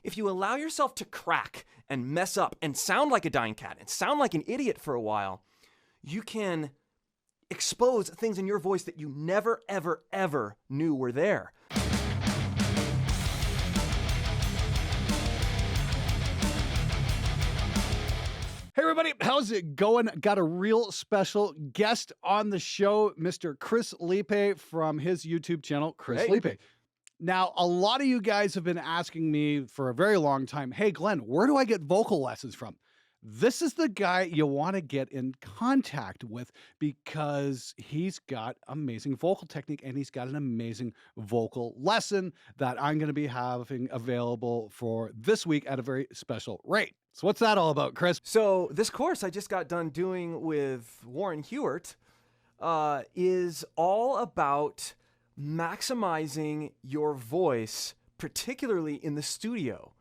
if you allow yourself to crack and mess up and sound like a dying cat and sound like an idiot for a while, you can expose things in your voice that you never, ever, ever knew were there. Hey everybody, how's it going? Got a real special guest on the show, Mr. Chris Liepe from his YouTube channel, Chris Liepe. Now, a lot of you guys have been asking me for a very long time, hey Glenn, where do I get vocal lessons from? This is the guy you want to get in contact with because he's got amazing vocal technique and he's got an amazing vocal lesson that I'm going to be having available for this week at a very special rate. So what's that all about, Chris? So this course I just got done doing with Warren Hewart is all about maximizing your voice, particularly in the studio.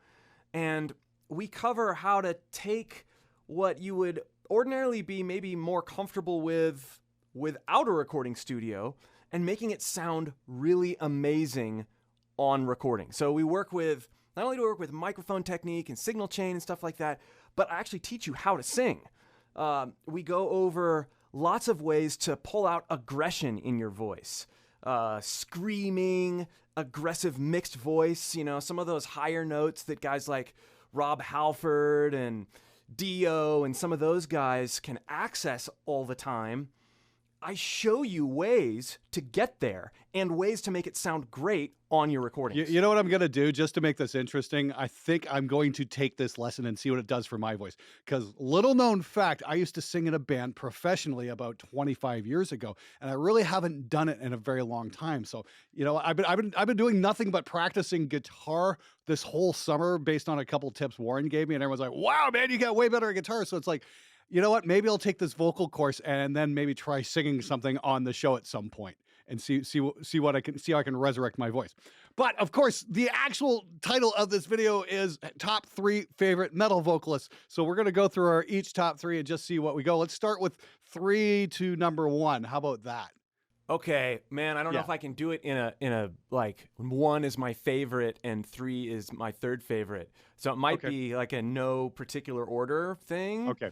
And we cover how to take what you would ordinarily be maybe more comfortable with without a recording studio and making it sound really amazing on recording. So we work with, not only do we work with microphone technique and signal chain and stuff like that, but I actually teach you how to sing. We go over lots of ways to pull out aggression in your voice. Screaming, aggressive mixed voice, you know, some of those higher notes that guys like Rob Halford and Dio and some of those guys can access all the time. I show you ways to get there and ways to make it sound great on your recordings. You know what I'm going to do just to make this interesting? I think I'm going to take this lesson and see what it does for my voice. Because little known fact, I used to sing in a band professionally about 25 years ago, and I really haven't done it in a very long time. So, you know, I've been doing nothing but practicing guitar this whole summer based on a couple tips Warren gave me, and everyone's like, "Wow, man, you got way better at guitar." So it's like, you know what? Maybe I'll take this vocal course and then maybe try singing something on the show at some point and see how I can resurrect my voice. But of course, the actual title of this video is Top 3 Favorite Metal Vocalists. So we're going to go through our each top 3 and just see what we go. Let's start with 3 to number 1. How about that? Okay, man, I don't know if I can do it in a like 1 is my favorite and 3 is my third favorite. So it might be like a no particular order thing. Okay.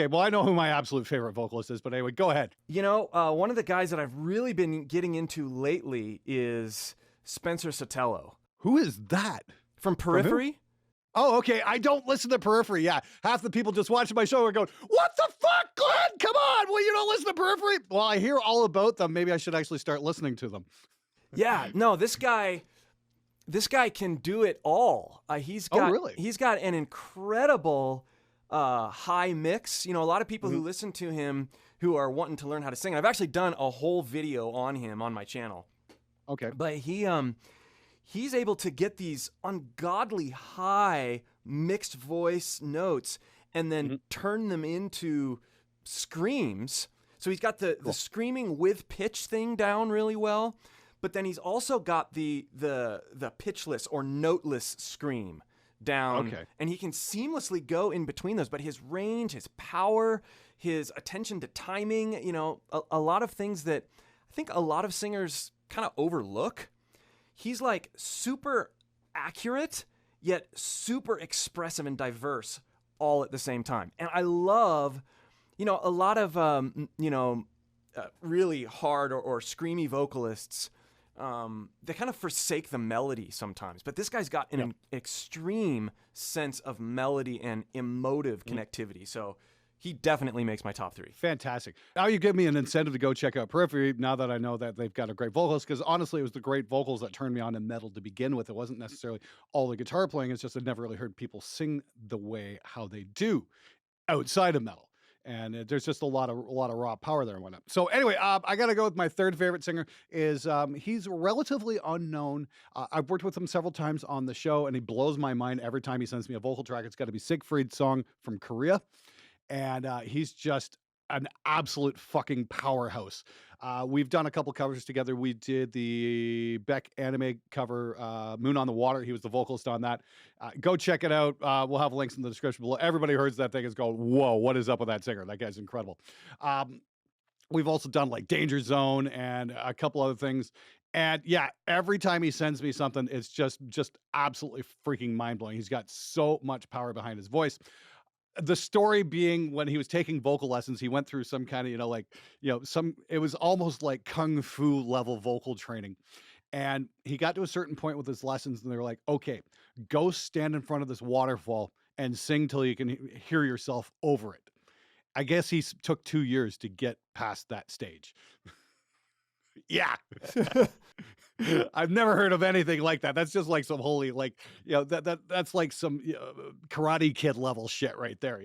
Well, I know who my absolute favorite vocalist is, but anyway, go ahead. You know, one of the guys that I've really been getting into lately is Spencer Sotelo. Who is that? From Periphery? Oh, okay. I don't listen to Periphery. Yeah. Half the people just watching my show are going, "What the fuck, Glenn? Come on. Well, you don't listen to Periphery?" Well, I hear all about them. Maybe I should actually start listening to them. Yeah. No, this guy can do it all. He's got an incredible high mix. You know, a lot of people who listen to him who are wanting to learn how to sing. I've actually done a whole video on him on my channel. Okay. But he's able to get these ungodly high mixed voice notes and then turn them into screams. So he's got the screaming with pitch thing down really well, but then he's also got the pitchless or noteless scream down, and he can seamlessly go in between those. But his range, his power, his attention to timing, you know, a lot of things that I think a lot of singers kind of overlook. He's like super accurate, yet super expressive and diverse all at the same time. And I love, you know, a lot of, really hard or screamy vocalists, they kind of forsake the melody sometimes, but this guy's got an extreme sense of melody and emotive connectivity. So he definitely makes my top 3. Fantastic. Now you give me an incentive to go check out Periphery now that I know that they've got a great vocalist, because honestly, it was the great vocals that turned me on to metal to begin with. It wasn't necessarily all the guitar playing. It's just I'd never really heard people sing the way how they do outside of metal. And there's just a lot of raw power there and whatnot. So anyway, I got to go with my third favorite singer. He's relatively unknown. I've worked with him several times on the show, and he blows my mind every time he sends me a vocal track. It's got to be Siegfried's song from Korea. And he's just an absolute fucking powerhouse. We've done a couple covers together. We did the Beck anime cover, Moon on the Water. He was the vocalist on that. Go check it out. We'll have links in the description below. Everybody who hears that thing is going, whoa, what is up with that singer? That guy's incredible. We've also done like Danger Zone and a couple other things. And yeah, every time he sends me something, it's just absolutely freaking mind blowing. He's got so much power behind his voice. The story being when he was taking vocal lessons, he went through some kind of, it was almost like kung fu level vocal training. And he got to a certain point with his lessons and they were like, okay, go stand in front of this waterfall and sing till you can hear yourself over it. I guess took 2 years to get past that stage. Yeah. I've never heard of anything like that. That's just like some holy, like, that's like some Karate Kid level shit right there.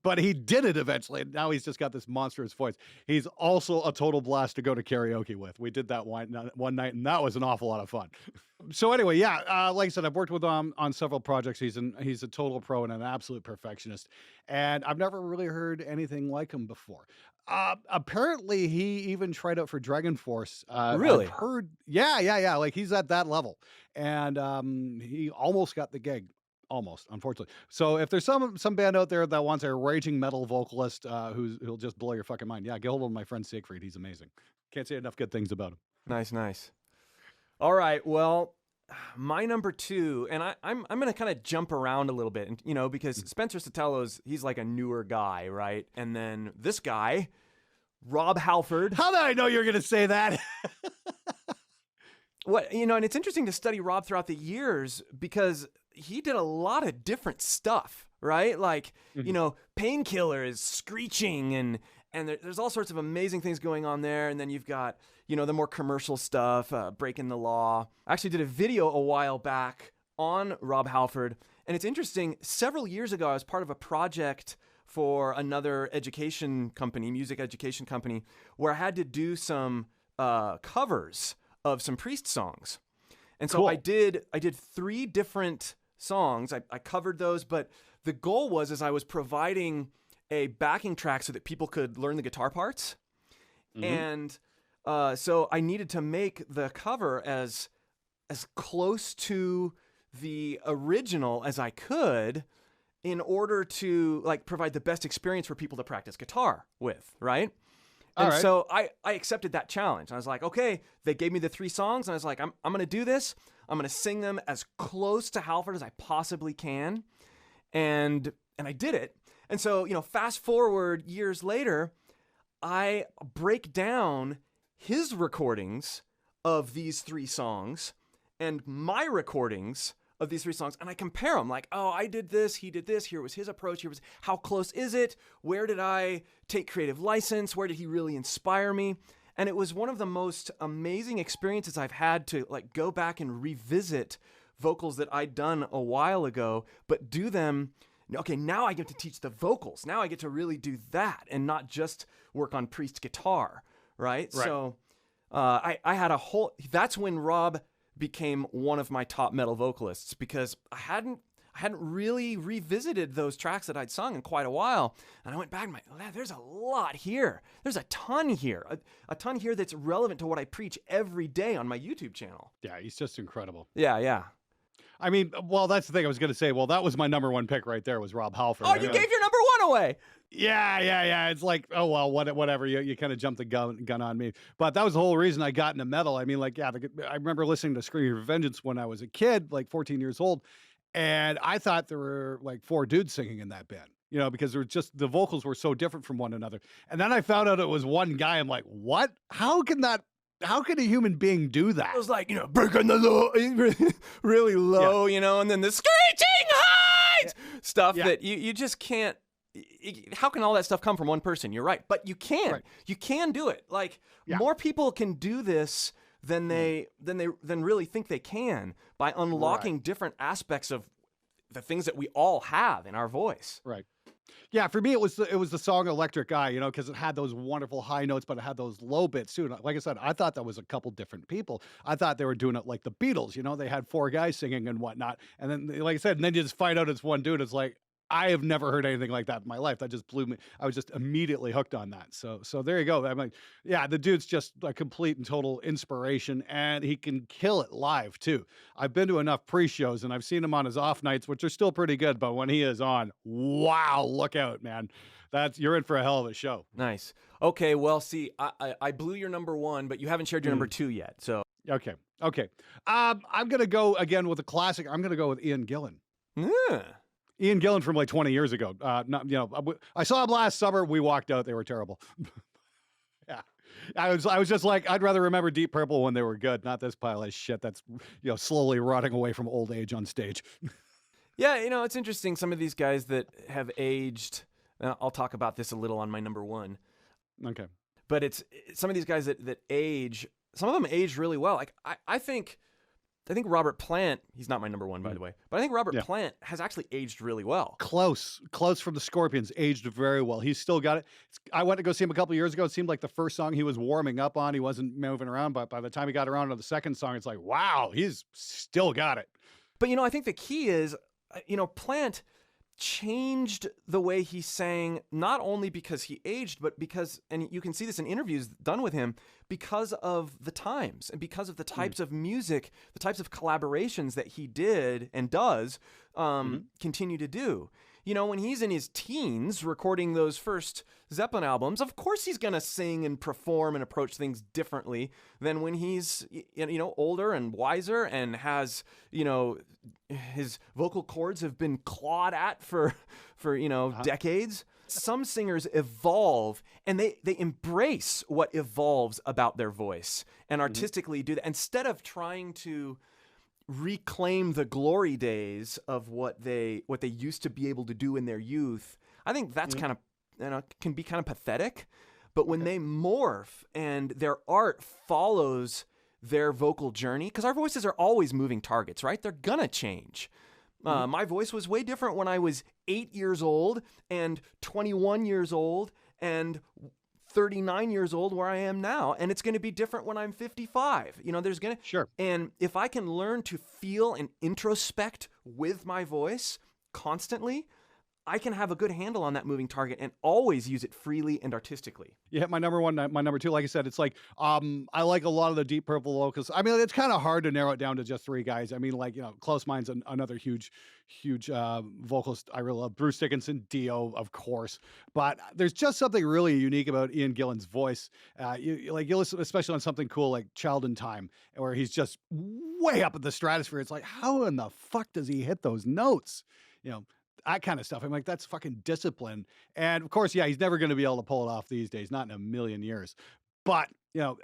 But he did it eventually. And now he's just got this monstrous voice. He's also a total blast to go to karaoke with. We did that one night, and that was an awful lot of fun. So anyway, yeah, like I said, I've worked with him on several projects. He's a total pro and an absolute perfectionist. And I've never really heard anything like him before. Apparently, he even tried out for Dragon Force. Really? I've heard, yeah. Like he's at that level. And he almost got the gig. Almost, unfortunately. So if there's some band out there that wants a raging metal vocalist who'll just blow your fucking mind, yeah, get hold of my friend Siegfried. He's amazing. Can't say enough good things about him. Nice. All right, well, my number 2, and I'm going to kind of jump around a little bit, and because Spencer Sotelo he's like a newer guy, right? And then this guy, Rob Halford. How did I know you were going to say that? And it's interesting to study Rob throughout the years because he did a lot of different stuff, right? Like, Painkiller is screeching and there's all sorts of amazing things going on there. And then you've got, the more commercial stuff, Breaking the Law. I actually did a video a while back on Rob Halford. And it's interesting, several years ago, I was part of a project for another education company, music education company, where I had to do some covers of some Priest songs. And so cool. I did 3 different songs. I covered those, but the goal was I was providing a backing track so that people could learn the guitar parts. Mm-hmm. And so I needed to make the cover as close to the original as I could in order to provide the best experience for people to practice guitar with, right? And so I accepted that challenge. I was like, okay, they gave me the 3 songs, and I was like, I'm going to do this. I'm going to sing them as close to Halford as I possibly can. And I did it. And so, fast forward years later, I break down his recordings of these 3 songs and my recordings of these 3 songs, and I compare them like, oh, I did this, he did this, here was his approach, here was how close is it, where did I take creative license, where did he really inspire me? And it was one of the most amazing experiences I've had to go back and revisit vocals that I'd done a while ago, but do them. Okay, now I get to teach the vocals. Now I get to really do that and not just work on Priest guitar, right? So I had a whole, that's when Rob became one of my top metal vocalists because I hadn't really revisited those tracks that I'd sung in quite a while. And I went back and I'm like, there's a lot here. There's a ton here. A ton here that's relevant to what I preach every day on my YouTube channel. Yeah, he's just incredible. Yeah. I mean, well, that's the thing I was going to say. Well, that was my number 1 pick right there was Rob Halford. Oh, you gave your number 1 away. Yeah. It's like, oh, well, whatever. You kind of jumped the gun on me. But that was the whole reason I got into metal. I mean, I remember listening to Screaming for Vengeance when I was a kid, 14 years old. And I thought there were 4 dudes singing in that band, because there was just, the vocals were so different from one another. And then I found out it was one guy. I'm like, what? How can a human being do that? It was like, breaking the low, really low, and then the screeching highs stuff that you just can't. How can all that stuff come from one person? You're right, but you can. Right. You can do it. More people can do this than they really think they can by unlocking different aspects of the things that we all have in our voice. Right. Yeah, for me it was the song Electric Eye, because it had those wonderful high notes, but it had those low bits too. And like I said, I thought that was a couple different people. I thought they were doing it like the Beatles, they had 4 guys singing and whatnot. And then, like I said, and then you just find out it's one dude. It's like, I have never heard anything like that in my life. That just blew me. I was just immediately hooked on that. So there you go. I'm like, yeah, the dude's just a complete and total inspiration, and he can kill it live too. I've been to enough pre-shows and I've seen him on his off nights, which are still pretty good, but when he is on, wow, look out, man. You're in for a hell of a show. Nice. Okay, well, see, I blew your number one, but you haven't shared your number two yet. So Okay. I'm gonna go again with a classic. I'm gonna go with Ian Gillan. Ian Gillan from like 20 years ago. I saw him last summer. We walked out. They were terrible. Yeah. I was just like, I'd rather remember Deep Purple when they were good, not this pile of shit that's, slowly rotting away from old age on stage. Yeah, it's interesting. Some of these guys that have aged, I'll talk about this a little on my number one. Okay. But it's some of these guys that age, some of them age really well. Like I think Robert Plant, he's not my number one, by the way, but I think Robert Plant has actually aged really well. Close from the Scorpions, aged very well. He's still got it. I went to go see him a couple years ago. It seemed like the first song he was warming up on, he wasn't moving around, but by the time he got around to the second song, it's like, wow, he's still got it. But, I think the key is, Plant changed the way he sang, not only because he aged, but because, and you can see this in interviews done with him, because of the times and because of the types of music, the types of collaborations that he did and does continue to do. When he's in his teens recording those first Zeppelin albums, of course he's going to sing and perform and approach things differently than when he's, older and wiser and has, his vocal cords have been clawed at for decades. Some singers evolve and they embrace what evolves about their voice and artistically do that instead of trying to reclaim the glory days of what they used to be able to do in their youth. I think that's kind of can be kind of pathetic, but when they morph and their art follows their vocal journey, because our voices are always moving targets, right? They're gonna change. My voice was way different when I was 8 years old and 21 years old and 39 years old where I am now. And it's going to be different when I'm 55. There's going to... Sure. And if I can learn to feel and introspect with my voice constantly, I can have a good handle on that moving target and always use it freely and artistically. You hit my number one, my number two. Like I said, it's like, I like a lot of the Deep Purple vocals. I mean, it's kind of hard to narrow it down to just three guys. I mean, like, Close Mind's another huge vocalist I really love. Bruce Dickinson, Dio, of course. But there's just something really unique about Ian Gillan's voice. You listen, especially on something cool like Child in Time, where he's just way up in the stratosphere. It's like, how in the fuck does he hit those notes? That kind of stuff. I'm like, that's fucking discipline. And of course, he's never going to be able to pull it off these days, not in a million years. But,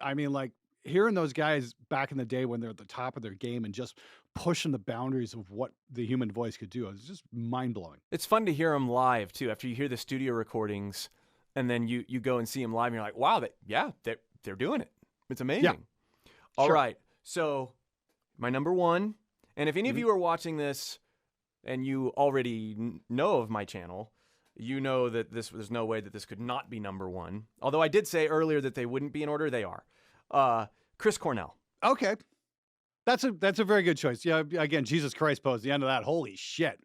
I mean, like hearing those guys back in the day when they're at the top of their game and just pushing the boundaries of what the human voice could do, it's just mind blowing. It's fun to hear them live too. After you hear the studio recordings and then you go and see them live and you're like, wow, they're doing it. It's amazing. Yeah. All right. So my number one, and if any of you are watching this, and you already know of my channel, you know that there's no way that this could not be number one. Although I did say earlier that they wouldn't be in order, they are. Chris Cornell. Okay. That's a very good choice. Yeah, again, Jesus Christ pose, the end of that, holy shit.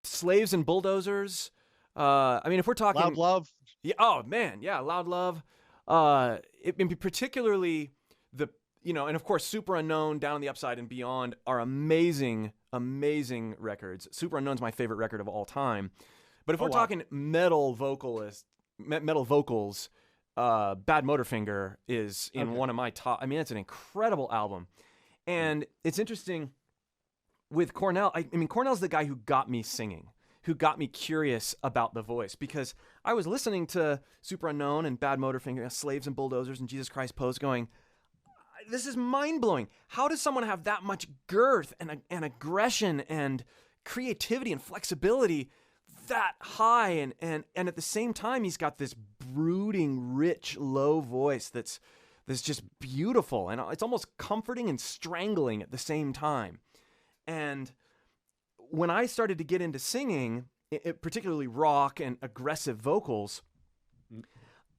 Slaves and Bulldozers. I mean, if we're talking... Loud Love. Yeah, oh, man, yeah, Loud Love. Particularly and of course, Super Unknown, Down on the Upside and Beyond are amazing records. Super Unknown's my favorite record of all time. But if we're talking metal vocals, Bad Motorfinger is in one of my top. I mean, it's an incredible album. And it's interesting with Cornell. I mean, Cornell's the guy who got me singing, who got me curious about the voice, because I was listening to Super Unknown and Bad Motorfinger, Slaves and Bulldozers and Jesus Christ Pose going, this is mind-blowing. How does someone have that much girth and aggression and creativity and flexibility that high? And at the same time, he's got this brooding, rich, low voice that's just beautiful. And it's almost comforting and strangling at the same time. And when I started to get into singing, particularly rock and aggressive vocals,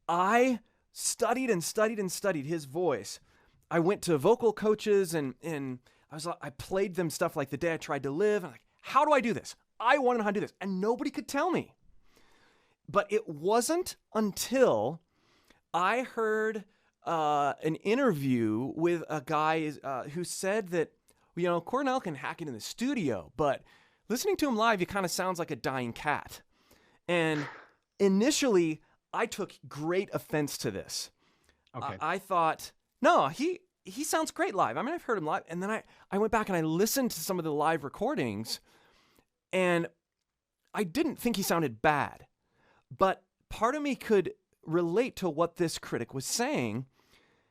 I studied and studied and studied his voice. I went to vocal coaches and I played them stuff like The Day I Tried to Live. And I'm like, how do I do this? I want to know how to do this. And nobody could tell me. But it wasn't until I heard an interview with a guy who said that, Cornell can hack it in the studio, but listening to him live, he kind of sounds like a dying cat. And initially, I took great offense to this. Okay. I thought, no, he sounds great live. I mean, I've heard him live. And then I went back and I listened to some of the live recordings, and I didn't think he sounded bad. But part of me could relate to what this critic was saying.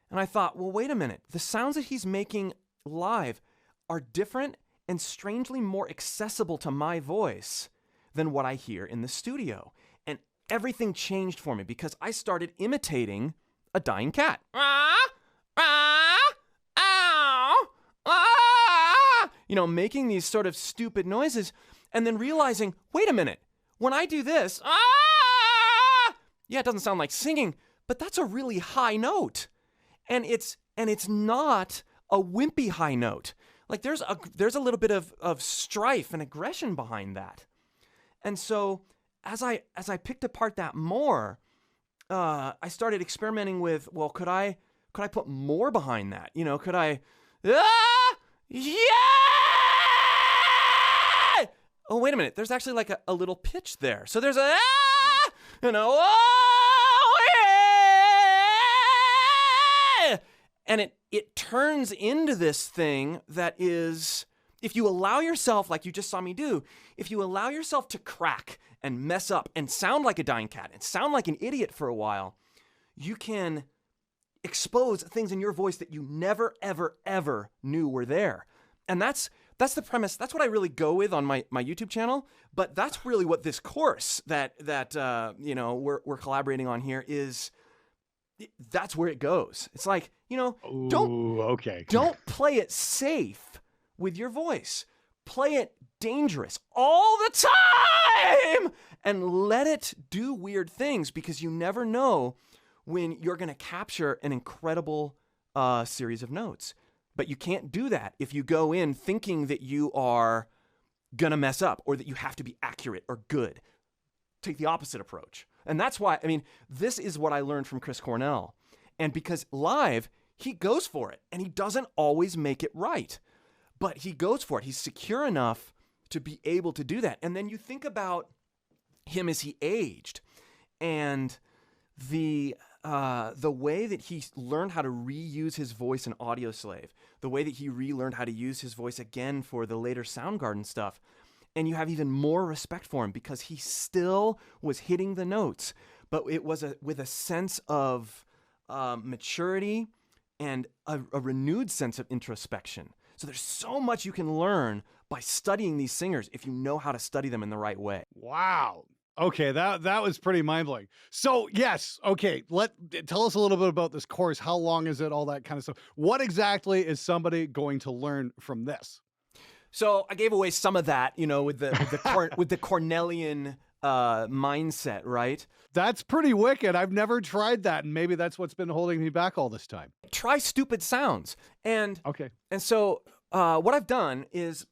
And I thought, well, wait a minute. The sounds that he's making live are different and strangely more accessible to my voice than what I hear in the studio. And everything changed for me because I started imitating a dying cat. Making these sort of stupid noises and then realizing, wait a minute, when I do this, yeah, it doesn't sound like singing, but that's a really high note. And it's not a wimpy high note. Like there's a little bit of strife and aggression behind that. And so as I picked apart that more, I started experimenting with, well, could I put more behind that? Could I yeah! Oh, wait a minute. There's actually like a little pitch there. So there's a and it turns into this thing that is, if you allow yourself, like you just saw me do, if you allow yourself to crack and mess up and sound like a dying cat and sound like an idiot for a while, you can expose things in your voice that you never, ever, ever knew were there. And that's the premise. That's what I really go with on my YouTube channel. But that's really what this course that we're collaborating on here is. That's where it goes. It's like, don't play it safe with your voice. Play it dangerous all the time and let it do weird things, because you never know when you're going to capture an incredible series of notes. But you can't do that if you go in thinking that you are going to mess up or that you have to be accurate or good. Take the opposite approach. And that's why, this is what I learned from Chris Cornell. And because live, he goes for it, and he doesn't always make it right, but he goes for it. He's secure enough to be able to do that. And then you think about him as he aged, and the way that he learned how to reuse his voice in Audioslave, the way that he relearned how to use his voice again for the later Soundgarden stuff. And you have even more respect for him because he still was hitting the notes, but it was with a sense of maturity and a renewed sense of introspection. So there's so much you can learn by studying these singers if you know how to study them in the right way. Wow. Okay, that was pretty mind-blowing. So yes, okay, tell us a little bit about this course. How long is it? All that kind of stuff. What exactly is somebody going to learn from this? So I gave away some of that, with the Cornellian mindset, right? That's pretty wicked. I've never tried that, and maybe that's what's been holding me back all this time. Try stupid sounds, and okay. And so what I've done is,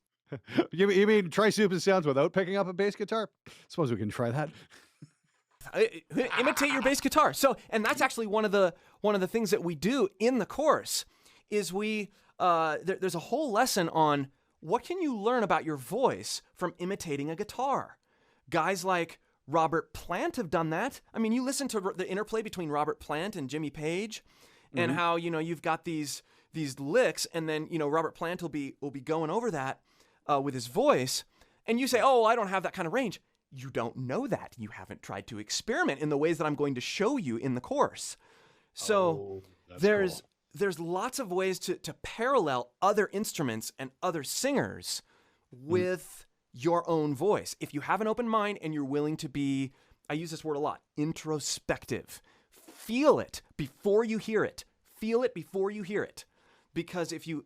you mean try stupid sounds without picking up a bass guitar? Suppose we can try that. Imitate your bass guitar. So, and that's actually one of the things that we do in the course is there's a whole lesson on what can you learn about your voice from imitating a guitar. Guys like Robert Plant have done that. You listen to the interplay between Robert Plant and Jimmy Page, and how you've got these licks, and then Robert Plant will be going over that with his voice, and you say, "Oh, I don't have that kind of range." You don't know that. You haven't tried to experiment in the ways that I'm going to show you in the course. So there's lots of ways to parallel other instruments and other singers with your own voice. If you have an open mind and you're willing to be, I use this word a lot, introspective. Feel it before you hear it. Feel it before you hear it. Because if you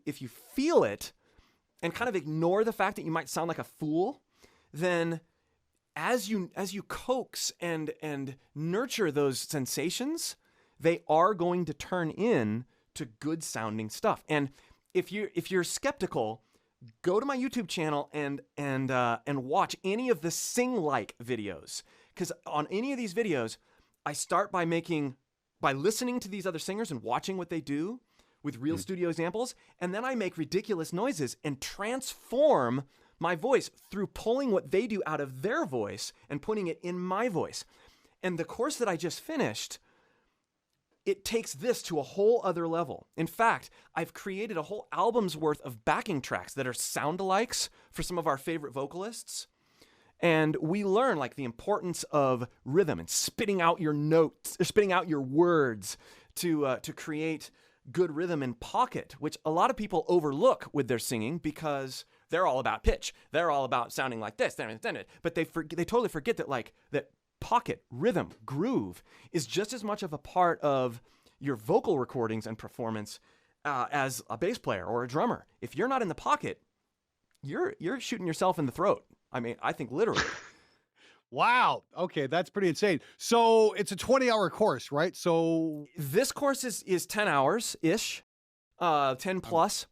feel it and kind of ignore the fact that you might sound like a fool, then as you coax and nurture those sensations, they are going to turn in to good sounding stuff. And if you're skeptical, go to my YouTube channel and watch any of the sing-like videos. Because on any of these videos, I start by listening to these other singers and watching what they do with real studio examples, and then I make ridiculous noises and transform my voice through pulling what they do out of their voice and putting it in my voice. And the course that I just finished, it takes this to a whole other level. In fact, I've created a whole album's worth of backing tracks that are sound-alikes for some of our favorite vocalists. And we learn like the importance of rhythm and spitting out your notes, or spitting out your words to create good rhythm and pocket, which a lot of people overlook with their singing because they're all about pitch. They're all about sounding like this, but they totally forget that pocket, rhythm, groove is just as much of a part of your vocal recordings and performance as a bass player or a drummer. If you're not in the pocket, you're shooting yourself in the throat. I mean, I think literally. Wow. Okay, that's pretty insane. So it's a 20-hour course, right? So this course is 10 hours-ish, 10 plus.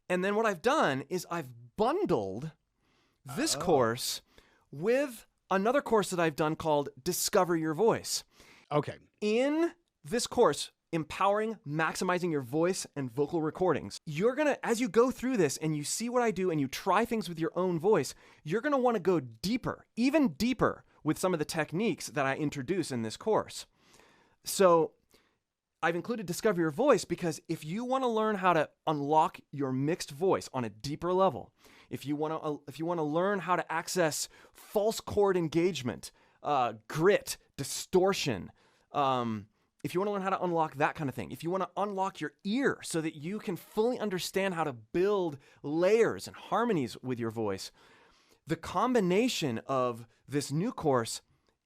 And then what I've done is I've bundled this course with another course that I've done called Discover Your Voice. Okay. In this course, Empowering, Maximizing Your Voice and Vocal Recordings, you're going to, as you go through this and you see what I do and you try things with your own voice, you're going to want to go deeper, even deeper with some of the techniques that I introduce in this course. So I've included Discover Your Voice because if you want to learn how to unlock your mixed voice on a deeper level, if you want to learn how to access false chord engagement, grit, distortion, if you want to learn how to unlock that kind of thing, if you want to unlock your ear so that you can fully understand how to build layers and harmonies with your voice, the combination of this new course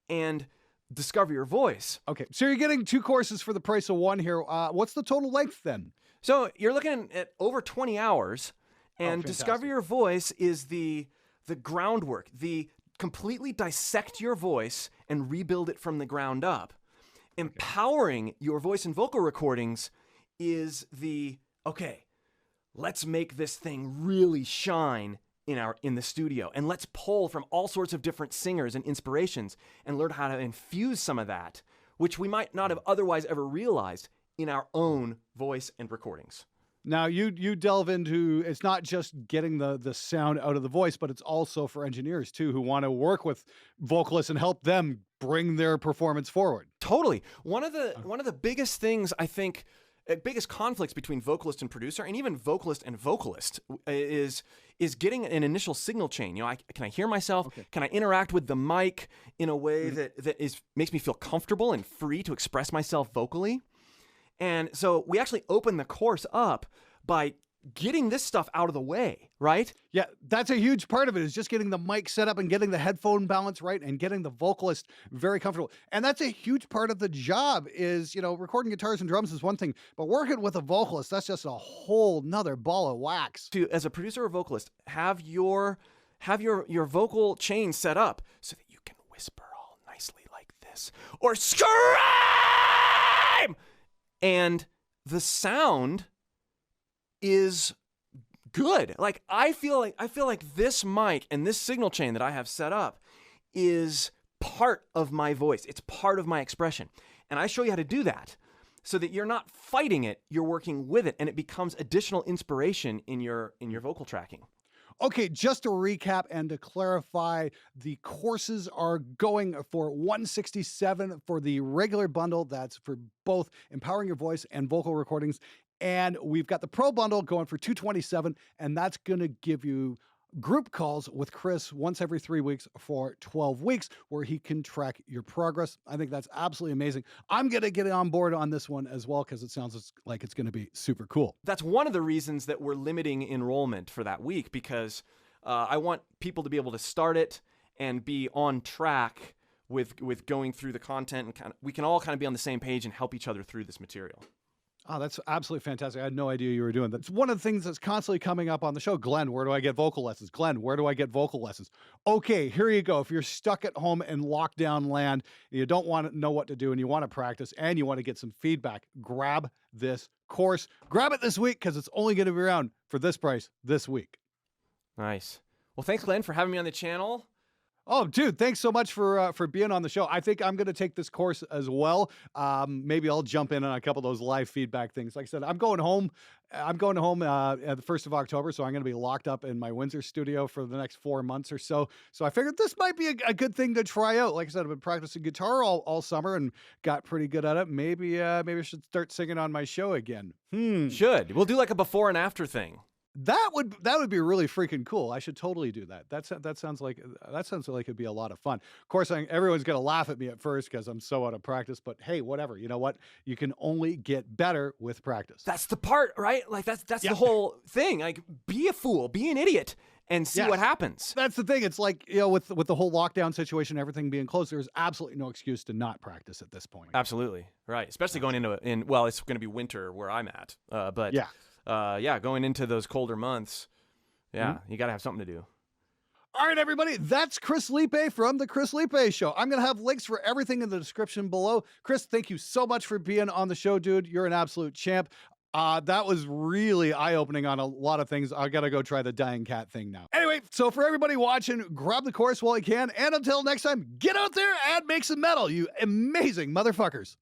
and Discover Your Voice. Okay, so you're getting 2 courses for the price of 1 here. What's the total length then? So you're looking at over 20 hours, and Discover Your Voice is the groundwork, the completely dissect your voice and rebuild it from the ground up. Empowering Your Voice and Vocal Recordings is let's make this thing really shine in the studio, and let's pull from all sorts of different singers and inspirations and learn how to infuse some of that, which we might not have otherwise ever realized in our own voice and recordings. Now you delve into, it's not just getting the sound out of the voice, but it's also for engineers too, who want to work with vocalists and help them bring their performance forward. Totally. One of the biggest things, I think, biggest conflicts between vocalist and producer, and even vocalist and vocalist, is getting an initial signal chain. Can I hear myself? Okay. Can I interact with the mic in a way that makes me feel comfortable and free to express myself vocally? And so we actually open the course up by getting this stuff out of the way, right? Yeah, that's a huge part of it, is just getting the mic set up and getting the headphone balance right and getting the vocalist very comfortable. And that's a huge part of the job is, recording guitars and drums is one thing, but working with a vocalist, that's just a whole nother ball of wax. As a producer or vocalist, have your vocal chain set up so that you can whisper all nicely like this or scream, and the sound is good. Like I feel like this mic and this signal chain that I have set up is part of my voice. It's part of my expression. And I show you how to do that so that you're not fighting it, you're working with it, and it becomes additional inspiration in your vocal tracking. Okay, just to recap and to clarify, the courses are going for $167 for the regular bundle. That's for both Empowering Your Voice and Vocal Recordings. And we've got the Pro Bundle going for $227, and that's going to give you group calls with Chris once every 3 weeks for 12 weeks where he can track your progress. I think that's absolutely amazing. I'm going to get on board on this one as well because it sounds like it's going to be super cool. That's one of the reasons that we're limiting enrollment for that week, because I want people to be able to start it and be on track with going through the content, and we can all kind of be on the same page and help each other through this material. Oh, that's absolutely fantastic. I had no idea you were doing that. It's one of the things that's constantly coming up on the show. Glenn, where do I get vocal lessons? Glenn, where do I get vocal lessons? Okay, here you go. If you're stuck at home in lockdown land, and you don't want to know what to do, and you want to practice, and you want to get some feedback, grab this course. Grab it this week because it's only going to be around for this price this week. Nice. Well, thanks, Glenn, for having me on the channel. Oh, dude, thanks so much for being on the show. I think I'm going to take this course as well. Maybe I'll jump in on a couple of those live feedback things. Like I said, I'm going home at the 1st of October, so I'm going to be locked up in my Windsor studio for the next 4 months or so. So I figured this might be a good thing to try out. Like I said, I've been practicing guitar all summer and got pretty good at it. Maybe I should start singing on my show again. Should. We'll do like a before and after thing. That would be really freaking cool. I should totally do that. That sounds like it'd be a lot of fun. Of course, everyone's gonna laugh at me at first because I'm so out of practice. But hey, whatever. You know what? You can only get better with practice. That's the part, right? Like that's the whole thing. Like, be a fool, be an idiot, and see what happens. That's the thing. It's like, with the whole lockdown situation, everything being closed, there's absolutely no excuse to not practice at this point. Absolutely right. Especially going well, it's going to be winter where I'm at. But going into those colder months, you got to have something to do. All right, everybody, that's Chris Liepe from The Chris Liepe Show. I'm going to have links for everything in the description below. Chris, thank you so much for being on the show, dude. You're an absolute champ. That was really eye-opening on a lot of things. I got to go try the dying cat thing now. Anyway, so for everybody watching, grab the course while you can. And until next time, get out there and make some metal, you amazing motherfuckers.